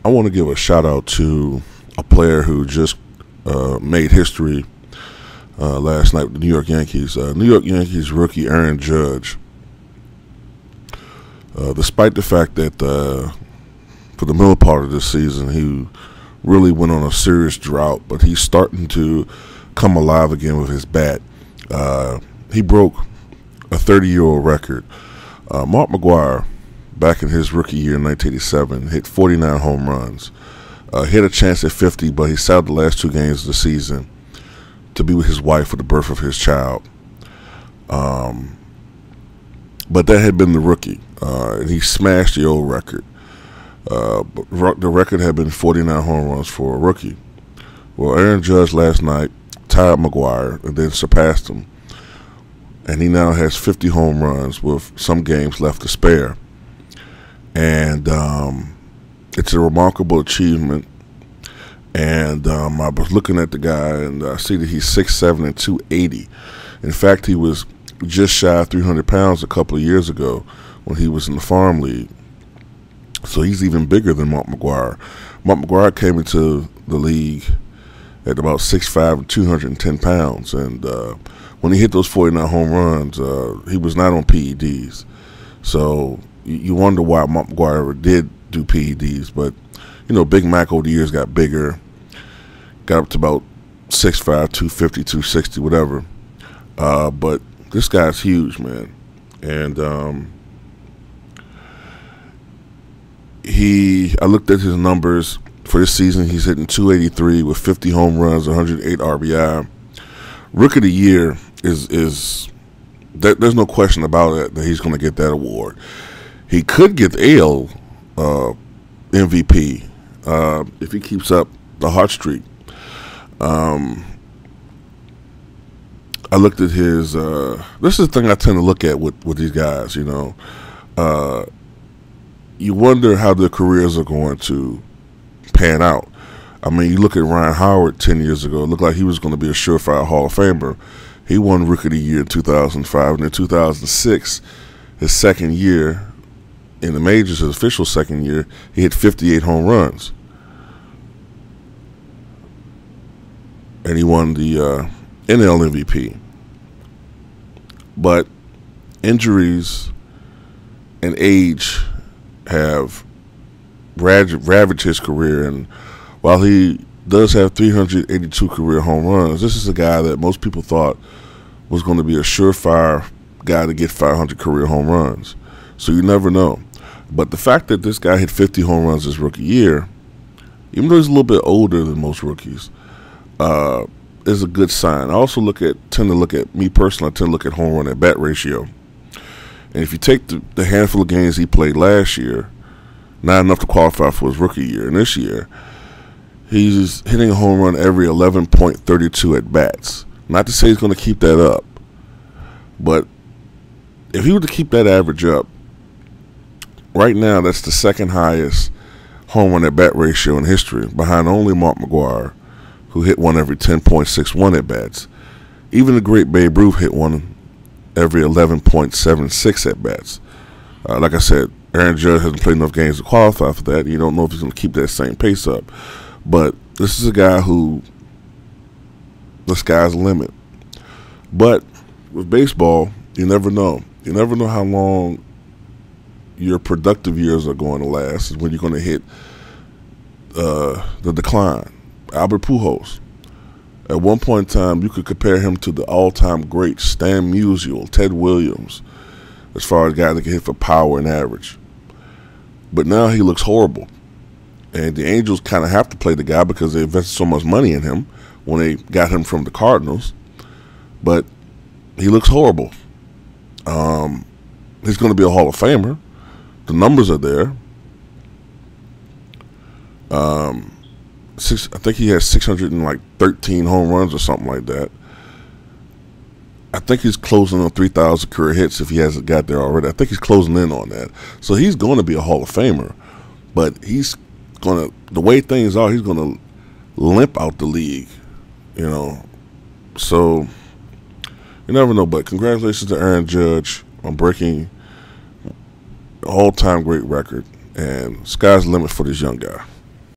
I want to give a shout out to a player who just made history last night with the New York Yankees. New York Yankees rookie Aaron Judge. Despite the fact that for the middle part of this season he really went on a serious drought, but he's starting to come alive again with his bat. He broke a 30-year-old record. Mark McGwire, back in his rookie year in 1987, hit 49 home runs. He had a chance at 50, but he sat out the last 2 games of the season to be with his wife for the birth of his child. But that had been the rookie, and he smashed the old record. The record had been 49 home runs for a rookie. Well, Aaron Judge last night tied McGwire and then surpassed him, and he now has 50 home runs with some games left to spare. And it's a remarkable achievement. And I was looking at the guy, and I see that he's 6'7" and 280. In fact, he was just shy of 300 pounds a couple of years ago when he was in the farm league. So he's even bigger than Mark McGwire. Mark McGwire came into the league at about 6'5" and 210 pounds. And when he hit those 49 home runs, he was not on PEDs. So you wonder why Mark McGwire ever did do PEDs. But, you know, Big Mac over the years got bigger, got up to about 6'5", 250, 260, whatever. But this guy's huge, man. And I looked at his numbers for this season. He's hitting 283 with 50 home runs, 108 RBI. Rookie of the Year is there's no question about it that he's going to get that award. He could get the AL MVP if he keeps up the hot streak. I looked at his. This is the thing I tend to look at with these guys. You know, you wonder how their careers are going to pan out. I mean, you look at Ryan Howard 10 years ago. It looked like he was going to be a surefire Hall of Famer. He won Rookie of the Year in 2005, and in 2006, his second year in the majors, his official second year, he hit 58 home runs. And he won the NL MVP. But injuries and age have ravaged his career. And while he does have 382 career home runs, this is a guy that most people thought was going to be a surefire guy to get 500 career home runs. So you never know. But the fact that this guy hit 50 home runs his rookie year, even though he's a little bit older than most rookies, is a good sign. I also tend to look at home run at bat ratio. And if you take the handful of games he played last year, not enough to qualify for his rookie year, and this year, he's hitting a home run every 11.32 at bats. Not to say he's going to keep that up, but if he were to keep that average up, right now that's the second highest home run at bat ratio in history, behind only Mark McGwire, who hit one every 10.61 at bats. Even the great Babe Ruth hit one every 11.76 at bats. Like I said, Aaron Judge hasn't played enough games to qualify for that. You don't know if he's going to keep that same pace up. But this is a guy who, the sky's the limit. But with baseball, you never know. You never know how long your productive years are going to last, is when you're going to hit the decline. Albert Pujols. At one point in time, you could compare him to the all-time greats, Stan Musial, Ted Williams, as far as guys that can hit for power and average. But now he looks horrible. And the Angels kind of have to play the guy because they invested so much money in him when they got him from the Cardinals. But he looks horrible. He's going to be a Hall of Famer. The numbers are there. I think he has 613 home runs or something like that. I think he's closing on 3,000 career hits if he hasn't got there already. I think he's closing in on that. So he's going to be a Hall of Famer. But he's going to, the way things are, he's going to limp out the league, you know. So you never know. But congratulations to Aaron Judge on breaking an all-time great record. And sky's the limit for this young guy.